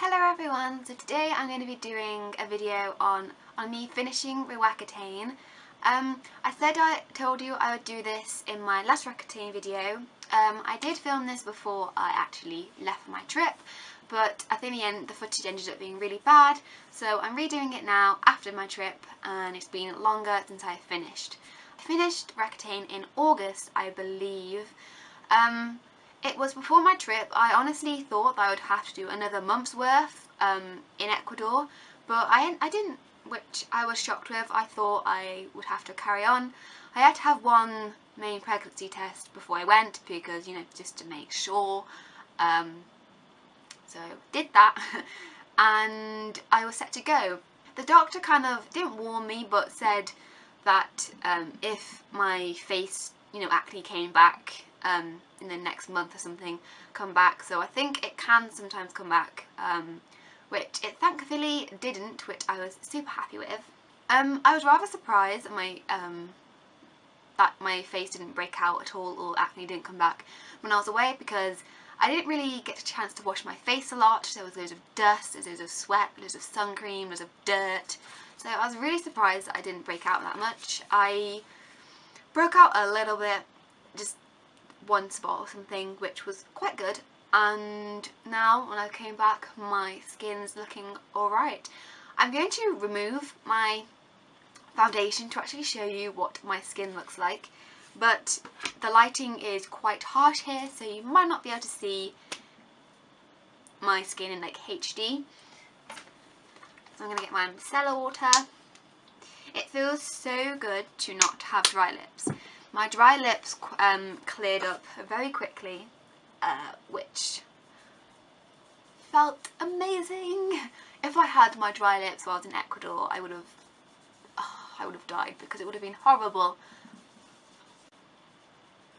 Hello everyone, so today I'm going to be doing a video on me finishing Roacutane. I told you I would do this in my last Roacutane video. I did film this before I actually left for my trip, but I think in the end the footage ended up being really bad, so I'm redoing it now after my trip, and it's been longer since I finished. I finished Roacutane in August, I believe. It was before my trip. I honestly thought that I would have to do another month's worth in Ecuador, but I didn't, which I was shocked with. I thought I would have to carry on. I had to have one main pregnancy test before I went because, you know, just to make sure. So did that and I was set to go. The doctor kind of didn't warn me but said that if my face, you know, acne came back in the next month or something, come back. So I think it can sometimes come back, which it thankfully didn't, which I was super happy with. I was rather surprised that my face didn't break out at all or acne didn't come back when I was away, because I didn't really get a chance to wash my face a lot. There was loads of dust, loads of sweat, loads of sun cream, loads of dirt. So I was really surprised that I didn't break out that much. I broke out a little bit, just one spot or something, which was quite good, and now when I came back my skin's looking alright. I'm going to remove my foundation to actually show you what my skin looks like, but the lighting is quite harsh here, so you might not be able to see my skin in like HD. So I'm going to get my micellar water. It feels so good to not have dry lips. My dry lips cleared up very quickly, which felt amazing. If I had my dry lips while I was in Ecuador, I would have died because it would have been horrible.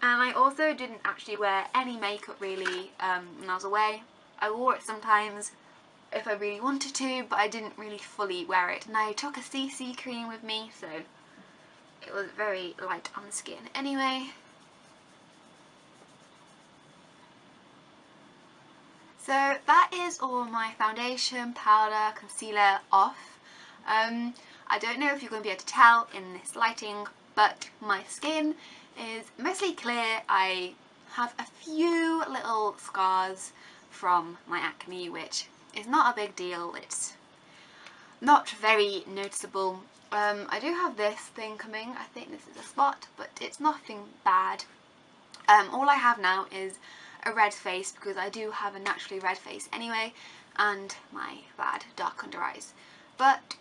And I also didn't actually wear any makeup really when I was away. I wore it sometimes if I really wanted to, but I didn't really fully wear it. And I took a CC cream with me, so it was very light on the skin anyway. So that is all my foundation, powder, concealer off. I don't know if you're going to be able to tell in this lighting, but my skin is mostly clear. I have a few little scars from my acne, which is not a big deal. It's not very noticeable. I do have this thing coming. I think this is a spot, but it's nothing bad. All I have now is a red face because I do have a naturally red face anyway, and my bad dark under eyes. But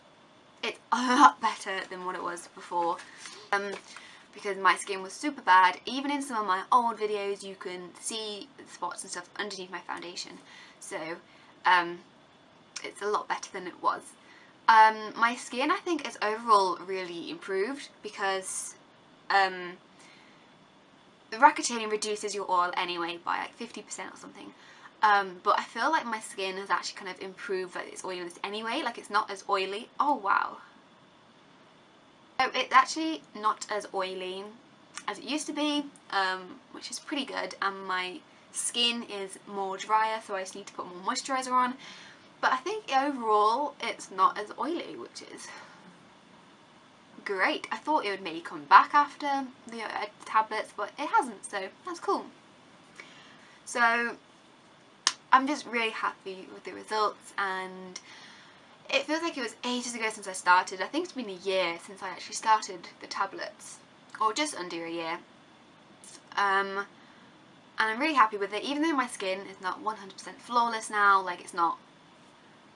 it's a lot better than what it was before, because my skin was super bad. Even in some of my old videos you can see the spots and stuff underneath my foundation, so it's a lot better than it was. My skin, I think, is overall really improved because the Roacutane reduces your oil anyway by like 50% or something, but I feel like my skin has actually kind of improved like its oiliness anyway, like it's not as oily. Oh wow. So it's actually not as oily as it used to be, which is pretty good, and my skin is more drier, so I just need to put more moisturizer on. But I think overall it's not as oily, which is great. I thought it would maybe come back after the tablets, but it hasn't, so that's cool. So I'm just really happy with the results, and it feels like it was ages ago since I started. I think it's been a year since I actually started the tablets, or just under a year. And I'm really happy with it, even though my skin is not 100% flawless now, like it's not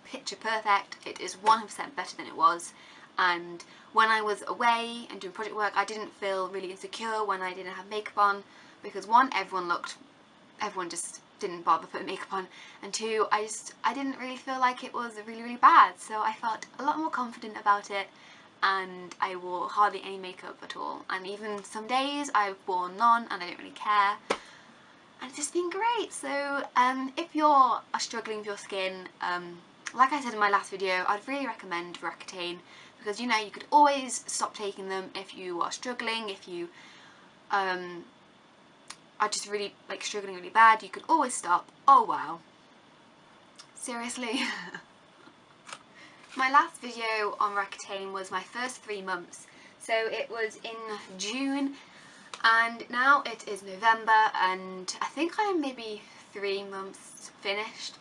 picture perfect, it is 100% better than it was. And when I was away and doing project work, I didn't feel really insecure when I didn't have makeup on, because one, everyone just didn't bother putting makeup on, and two, I didn't really feel like it was really bad, so I felt a lot more confident about it, and I wore hardly any makeup at all. And even some days I've worn none and I don't really care, and it's just been great. So if you're struggling with your skin, like I said in my last video, I'd really recommend Roacutane, because, you know, you could always stop taking them if you are struggling. If you are just really like struggling really bad, you could always stop. Oh wow. Seriously. My last video on Roacutane was my first 3 months, so it was in June, and now it is November, and I think I am maybe 3 months finished.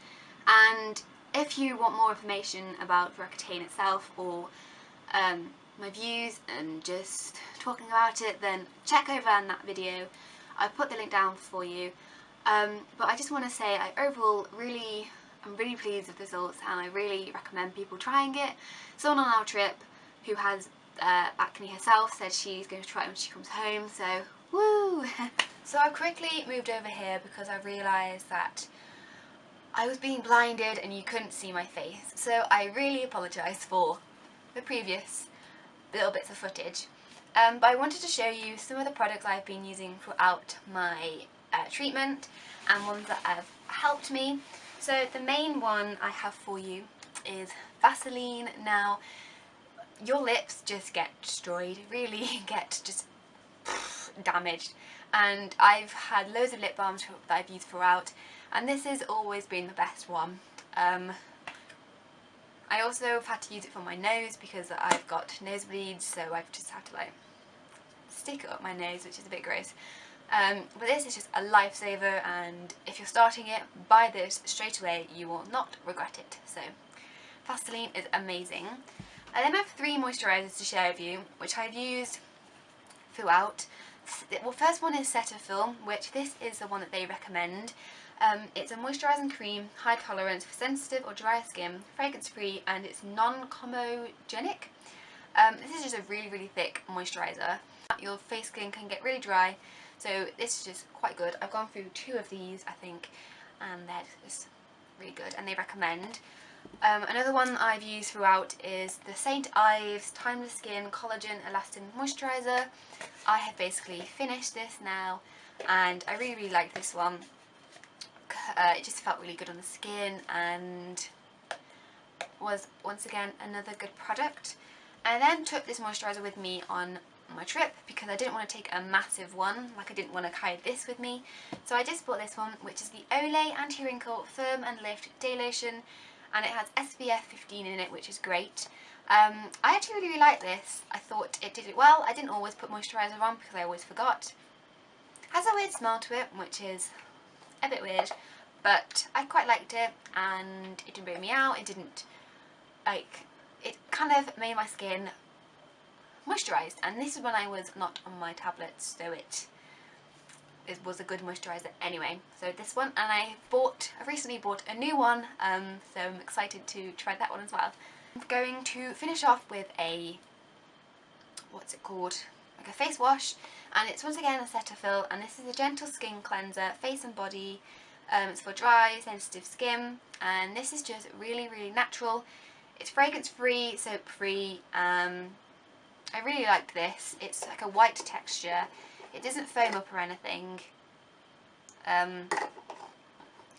And if you want more information about Roacutane itself, or my views and just talking about it, then check over on that video. I've put the link down for you. But I just want to say I'm really pleased with the results, and I really recommend people trying it. Someone on our trip who has acne herself said she's going to try it when she comes home, so woo! So I quickly moved over here because I realised that I was being blinded and you couldn't see my face, so I really apologise for the previous little bits of footage. But I wanted to show you some of the products I've been using throughout my treatment, and ones that have helped me. So the main one I have for you is Vaseline. Now, your lips just get destroyed, really get just damaged, and I've had loads of lip balms that I've used throughout, and this has always been the best one. I also have had to use it for my nose because I've got nosebleeds, so I've just had to like stick it up my nose, which is a bit gross. But this is just a lifesaver, and if you're starting it, buy this straight away, you will not regret it. So Vaseline is amazing. I then have 3 moisturisers to share with you, which I've used throughout. Well, first one is Cetaphil, which this is the one that they recommend. It's a moisturising cream, high tolerance for sensitive or dry skin, fragrance free, and it's non-comedogenic. This is just a really thick moisturiser. Your face skin can get really dry, so this is just quite good. I've gone through 2 of these, I think, and they're just really good, and they recommend. Another one I've used throughout is the Ives Timeless Skin Collagen Elastin Moisturiser. I have basically finished this now, and I really like this one. It just felt really good on the skin, and was once again another good product. I then took this moisturiser with me on my trip because I didn't want to take a massive one, like I didn't want to carry this with me, so I just bought this one, which is the Olay Anti-Wrinkle Firm and Lift Day Lotion, and it has SPF 15 in it, which is great. I actually really like this. I thought it did it well. I didn't always put moisturiser on because I always forgot. It has a weird smell to it, which is a bit weird, but I quite liked it, and it didn't break me out. It didn't, like, it kind of made my skin moisturised, and this is when I was not on my tablets, so it was a good moisturiser anyway. So this one, and I recently bought a new one, so I'm excited to try that one as well. I'm going to finish off with a, what's it called, like a face wash, and it's once again a Cetaphil, and this is a gentle skin cleanser, face and body. It's for dry, sensitive skin, and this is just really natural. It's fragrance free, soap free. I really liked this. It's like a white texture. It doesn't foam up or anything.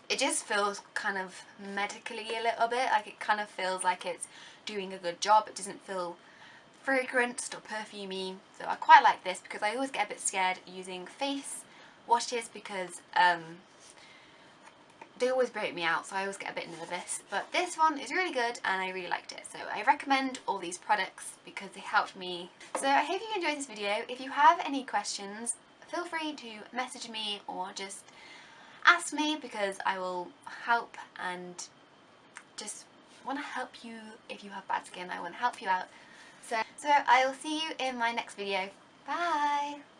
It just feels kind of medically a little bit, like it kind of feels like it's doing a good job. It doesn't feel fragranced or perfumey, so I quite like this because I always get a bit scared using face washes because they always break me out, so I always get a bit nervous. But this one is really good, and I really liked it, so I recommend all these products because they helped me. So I hope you enjoyed this video. If you have any questions, feel free to message me or just ask me, because I will help, and just want to help you. If you have bad skin, I want to help you out. So I will see you in my next video. Bye!